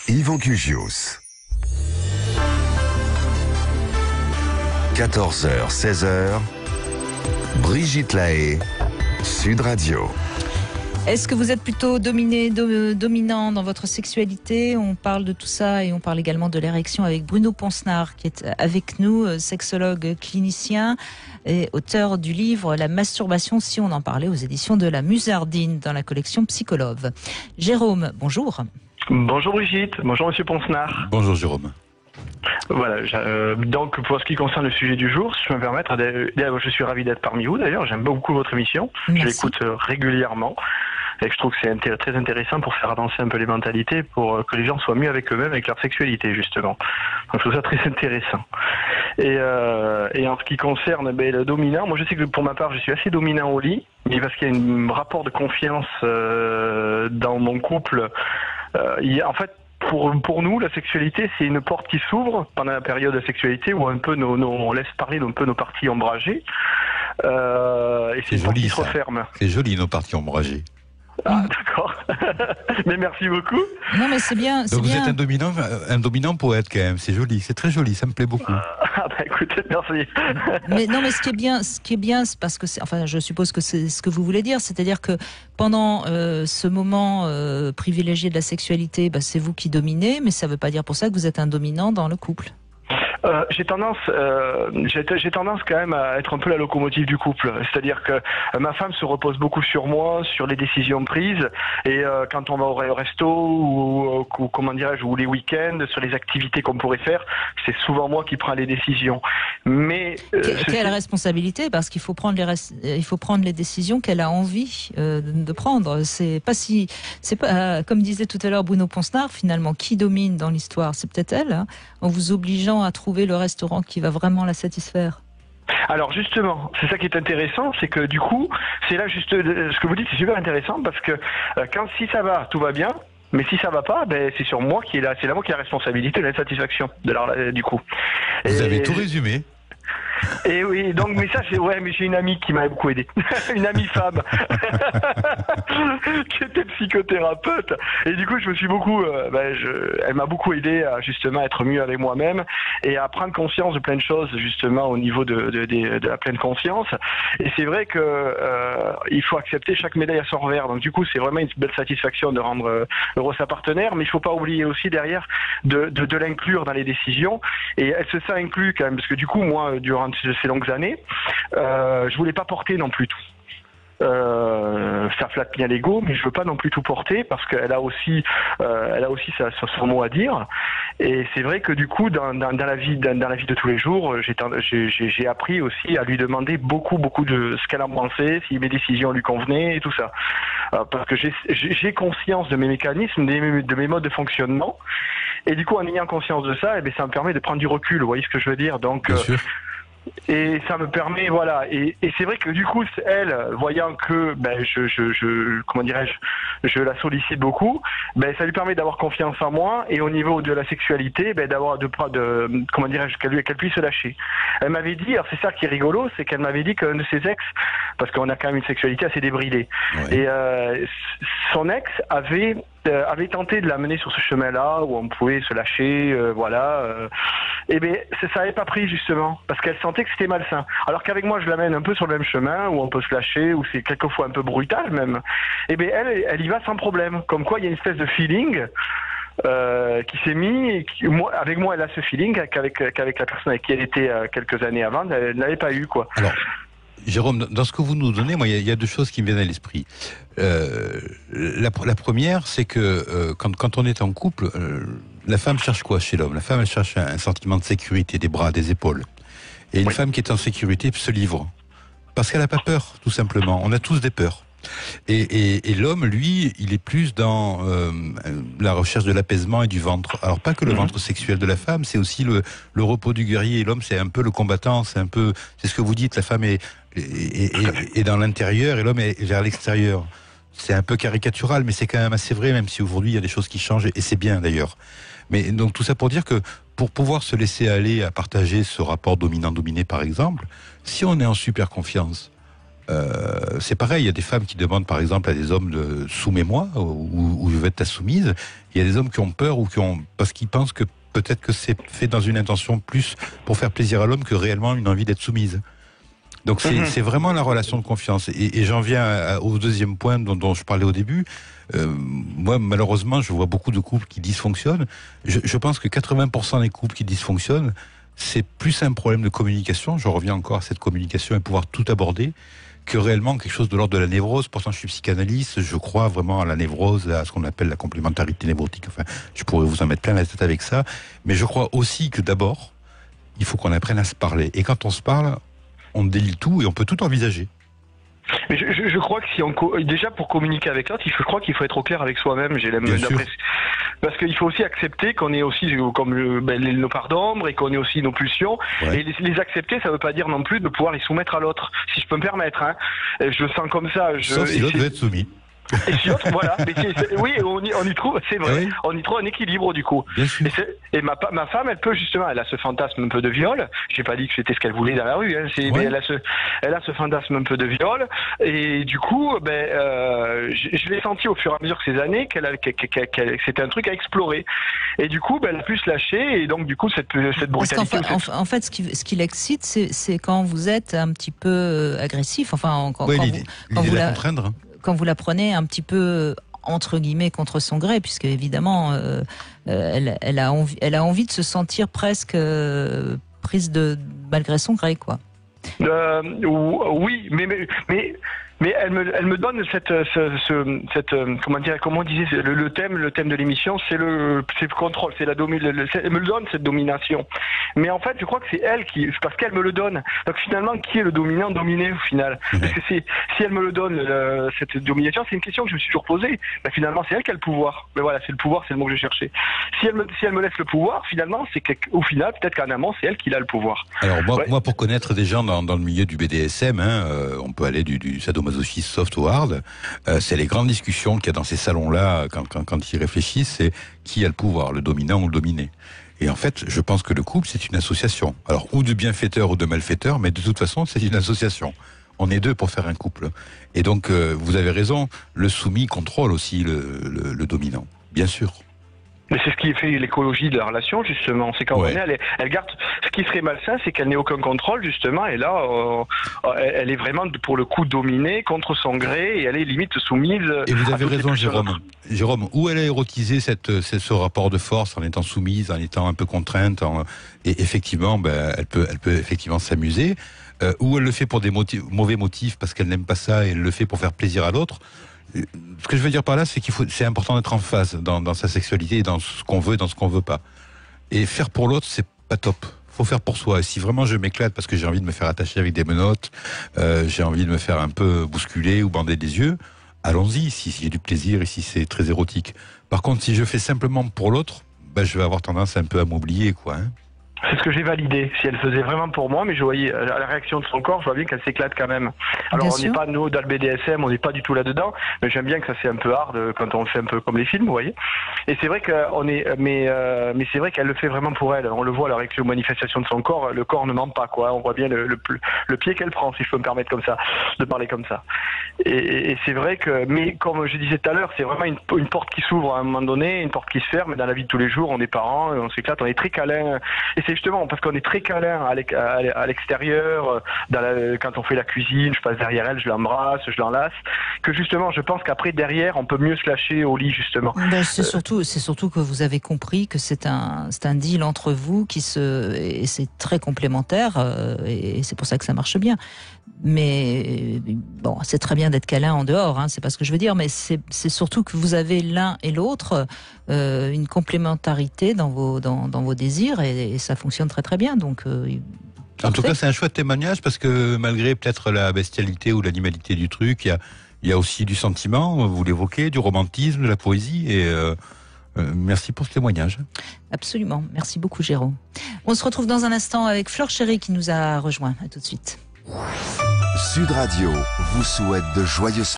Yvan Cugios. 14h, 16h, Brigitte Lahaye, Sud Radio. Est-ce que vous êtes plutôt dominant dans votre sexualité? On parle de tout ça et on parle également de l'érection avec Bruno Ponsnard qui est avec nous, sexologue clinicien et auteur du livre La masturbation si on en parlait aux éditions de la Musardine dans la collection Psychologue. Jérôme, bonjour. Bonjour Brigitte, bonjour Monsieur Ponsnard. Bonjour Jérôme. Voilà, donc pour ce qui concerne le sujet du jour, si je peux me permettre, je suis ravi d'être parmi vous d'ailleurs, j'aime beaucoup votre émission, Merci. Je l'écoute régulièrement et je trouve que c'est très intéressant pour faire avancer un peu les mentalités, pour que les gens soient mieux avec eux-mêmes, avec leur sexualité justement. Donc je trouve ça très intéressant. Et en ce qui concerne le dominant, moi je sais que pour ma part je suis assez dominant au lit, mais parce qu'il y a un rapport de confiance dans mon couple. En fait, pour nous, la sexualité, c'est une porte qui s'ouvre pendant la période de sexualité où un peu on laisse parler un peu nos parties ombragées. Et c'est une porte qui se referme. C'est joli, nos parties ombragées. Ah, d'accord. Mais merci beaucoup. Non, mais c'est bien. Donc vous bien. êtes un dominant poète quand même. C'est joli, c'est très joli, ça me plaît beaucoup. Ah bah écoutez, merci. Mais non, mais ce qui est bien, c'est parce que je suppose que c'est ce que vous voulez dire, c'est-à-dire que pendant ce moment privilégié de la sexualité, c'est vous qui dominez, mais ça ne veut pas dire pour ça que vous êtes un dominant dans le couple. J'ai tendance quand même à être un peu la locomotive du couple. C'est-à-dire que ma femme se repose beaucoup sur moi, sur les décisions prises. Et quand on va au resto ou comment dirais-je, ou les week-ends, sur les activités qu'on pourrait faire, c'est souvent moi qui prends les décisions. Mais quelle responsabilité, parce qu'il faut prendre les décisions qu'elle a envie de prendre. C'est pas comme disait tout à l'heure Bruno Ponsnard, finalement, qui domine dans l'histoire, c'est peut-être elle, hein, en vous obligeant à trouver le restaurant qui va vraiment la satisfaire. Alors justement, c'est ça qui est intéressant, c'est que du coup, c'est là juste ce que vous dites, c'est super intéressant parce que si ça va, tout va bien. Mais si ça va pas, c'est sur moi qui est là, c'est là moi qui a la responsabilité de l'insatisfaction du coup. Vous avez tout résumé. Et oui, donc mais ça mais j'ai une amie qui m'a beaucoup aidé, une amie femme qui était psychothérapeute et du coup je me suis beaucoup, elle m'a beaucoup aidé à justement être mieux avec moi-même et à prendre conscience de plein de choses justement au niveau de la pleine conscience. Et c'est vrai que il faut accepter chaque médaille à son revers. Donc du coup c'est vraiment une belle satisfaction de rendre heureux sa partenaire, mais il faut pas oublier aussi derrière de l'inclure dans les décisions. Et elle se sent inclue quand même parce que du coup moi durant ces longues années, je voulais pas porter non plus tout. Ça flatte bien l'ego, mais je veux pas non plus tout porter parce qu'elle a aussi son mot à dire. Et c'est vrai que du coup, dans la vie de tous les jours, j'ai appris aussi à lui demander beaucoup de ce qu'elle en pensait, si mes décisions lui convenaient et tout ça. Parce que j'ai conscience de mes mécanismes, de mes modes de fonctionnement. Et du coup, en ayant conscience de ça, ça me permet de prendre du recul. Vous voyez ce que je veux dire? Donc, bien sûr. Et ça me permet, voilà. Et c'est vrai que du coup, elle, voyant que je la sollicite beaucoup, ça lui permet d'avoir confiance en moi et au niveau de la sexualité, qu'elle puisse se lâcher. Elle m'avait dit, alors c'est ça qui est rigolo, c'est qu'elle m'avait dit qu'un de ses ex, parce qu'on a quand même une sexualité assez débridée, ouais. Et son ex avait tenté de l'amener sur ce chemin-là où on pouvait se lâcher, ça n'avait pas pris justement parce qu'elle sentait que c'était malsain. Alors qu'avec moi, je l'amène un peu sur le même chemin où on peut se lâcher, où c'est quelquefois un peu brutal même. Elle y va sans problème. Comme quoi, il y a une espèce de feeling qui s'est mis. Et avec moi, elle a ce feeling qu'avec la personne avec qui elle était quelques années avant, elle n'avait pas eu quoi. Alors, Jérôme, dans ce que vous nous donnez, moi, il y a deux choses qui me viennent à l'esprit. La première, c'est que quand on est en couple, la femme cherche quoi chez l'homme? La femme, elle cherche un sentiment de sécurité, des bras, des épaules. Et une femme qui est en sécurité se livre. Parce qu'elle n'a pas peur, tout simplement. On a tous des peurs. Et l'homme, lui, il est plus dans la recherche de l'apaisement et du ventre. Alors pas que le ventre sexuel de la femme, c'est aussi le repos du guerrier. L'homme, c'est un peu le combattant, c'est ce que vous dites, la femme est dans l'intérieur et l'homme est vers l'extérieur. C'est un peu caricatural, mais c'est quand même assez vrai, même si aujourd'hui il y a des choses qui changent, et c'est bien d'ailleurs. Mais donc tout ça pour dire que pour pouvoir se laisser aller à partager ce rapport dominant-dominé par exemple, si on est en super confiance, c'est pareil, il y a des femmes qui demandent par exemple à des hommes de soumets-moi ou je vais être ta soumise. Il y a des hommes qui ont peur parce qu'ils pensent que peut-être que c'est fait dans une intention plus pour faire plaisir à l'homme que réellement une envie d'être soumise. Donc c'est vraiment la relation de confiance. Et j'en viens au deuxième point dont je parlais au début. Moi, malheureusement, je vois beaucoup de couples qui dysfonctionnent. Je pense que 80% des couples qui dysfonctionnent, c'est plus un problème de communication. Je reviens encore à cette communication et pouvoir tout aborder, que réellement quelque chose de l'ordre de la névrose. Pourtant, je suis psychanalyste, je crois vraiment à la névrose, à ce qu'on appelle la complémentarité névrotique. Enfin, je pourrais vous en mettre plein la tête avec ça. Mais je crois aussi que d'abord, il faut qu'on apprenne à se parler. Et quand on se parle, on délie tout et on peut tout envisager. Mais je crois que si déjà pour communiquer avec l'autre, je crois qu'il faut être au clair avec soi-même. Parce qu'il faut aussi accepter qu'on est aussi comme nos parts d'ombre et qu'on est aussi nos pulsions. Ouais. Et les accepter, ça veut pas dire non plus de pouvoir les soumettre à l'autre, si je peux me permettre. Hein. Je le sens comme ça. Sauf si l'autre veut être soumis. Et si l'autre, voilà. Mais oui, on y trouve, c'est vrai. Oui. On y trouve un équilibre du coup. Bien sûr. Et ma femme, elle peut justement, elle a ce fantasme un peu de viol. J'ai pas dit que c'était ce qu'elle voulait dans la rue. Hein. Mais elle a ce fantasme un peu de viol. Et du coup, je l'ai senti au fur et à mesure que ces années que c'était un truc à explorer. Et du coup, elle a pu se lâcher. Et donc du coup, cette brutalité. En fait, ce qui l'excite, c'est quand vous êtes un petit peu agressif. Enfin, quand vous la contraindre. Quand vous la prenez un petit peu entre guillemets contre son gré, puisque évidemment elle a envie de se sentir presque prise malgré son gré, quoi. Oui, mais elle me donne cette comment on disait le thème de l'émission, c'est le contrôle, c'est elle me le donne, cette domination. Mais en fait, je crois que c'est elle parce qu'elle me le donne. Donc finalement, qui est le dominant, dominé au final? Parce que si elle me le donne, cette domination, c'est une question que je me suis toujours posée. Finalement, c'est elle qui a le pouvoir. Mais voilà, c'est le pouvoir, c'est le mot que je cherchais. Si elle me laisse le pouvoir, finalement, c'est qu'au final, peut-être qu'en amont, c'est elle qui a le pouvoir. Alors moi, pour connaître des gens dans le milieu du BDSM, on peut aller du sadomasochisme soft ou hard. C'est les grandes discussions qu'il y a dans ces salons-là quand ils réfléchissent, c'est qui a le pouvoir, le dominant ou le dominé. Et en fait, je pense que le couple, c'est une association. Alors, ou de bienfaiteurs ou de malfaiteurs, mais de toute façon, c'est une association. On est deux pour faire un couple. Et donc, vous avez raison, le soumis contrôle aussi le dominant, bien sûr. Mais c'est ce qui fait l'écologie de la relation, justement. C'est quand elle garde. Ce qui serait malsain, c'est qu'elle n'ait aucun contrôle, justement. Et là, elle est vraiment, pour le coup, dominée contre son gré et elle est limite soumise. Et vous avez raison, Jérôme. Jérôme, où elle a érotisé ce rapport de force en étant soumise, en étant un peu contrainte, et effectivement, elle peut effectivement s'amuser. Ou elle le fait pour des mauvais motifs parce qu'elle n'aime pas ça et elle le fait pour faire plaisir à l'autre. Ce que je veux dire par là, c'est c'est important d'être en phase dans sa sexualité, dans ce qu'on veut et dans ce qu'on veut pas. Et faire pour l'autre, c'est pas top. Faut faire pour soi. Et si vraiment je m'éclate parce que j'ai envie de me faire attacher avec des menottes, j'ai envie de me faire un peu bousculer ou bander des yeux, allons-y, si j'ai du plaisir et si c'est très érotique. Par contre, si je fais simplement pour l'autre, je vais avoir tendance un peu à m'oublier, quoi. Hein. C'est ce que j'ai validé. Si elle faisait vraiment pour moi, mais je voyais à la réaction de son corps, je vois bien qu'elle s'éclate quand même. Alors on n'est pas, nous, dans le BDSM, on n'est pas du tout là-dedans, mais j'aime bien que ça c'est un peu hard quand on fait un peu comme les films, vous voyez. Et c'est vrai mais c'est vrai qu'elle le fait vraiment pour elle. On le voit à la réaction aux manifestations de son corps, le corps ne ment pas, quoi. On voit bien le pied qu'elle prend, si je peux me permettre comme ça, de parler comme ça. Et c'est vrai mais comme je disais tout à l'heure, c'est vraiment une porte qui s'ouvre à un moment donné, une porte qui se ferme. Dans la vie de tous les jours, on est parents, on s'éclate, on est très câlin. Et c'est justement parce qu'on est très câlin à l'extérieur, quand on fait la cuisine, je passe derrière elle, je l'embrasse, je l'enlace, que justement, je pense qu'après, derrière, on peut mieux se lâcher au lit, justement. C'est surtout que vous avez compris que c'est un deal entre vous et c'est très complémentaire, et c'est pour ça que ça marche bien. Mais bon, c'est très bien d'être câlin en dehors, c'est pas ce que je veux dire, mais c'est surtout que vous avez l'un et l'autre une complémentarité dans vos désirs et ça fonctionne très très bien. Donc en tout cas, c'est un chouette témoignage parce que malgré peut-être la bestialité ou l'animalité du truc, il y a aussi du sentiment, vous l'évoquez, du romantisme, de la poésie et merci pour ce témoignage. Absolument, merci beaucoup Jérôme. On se retrouve dans un instant avec Flore Chéry qui nous a rejoint. À tout de suite. Sud Radio vous souhaite de joyeuses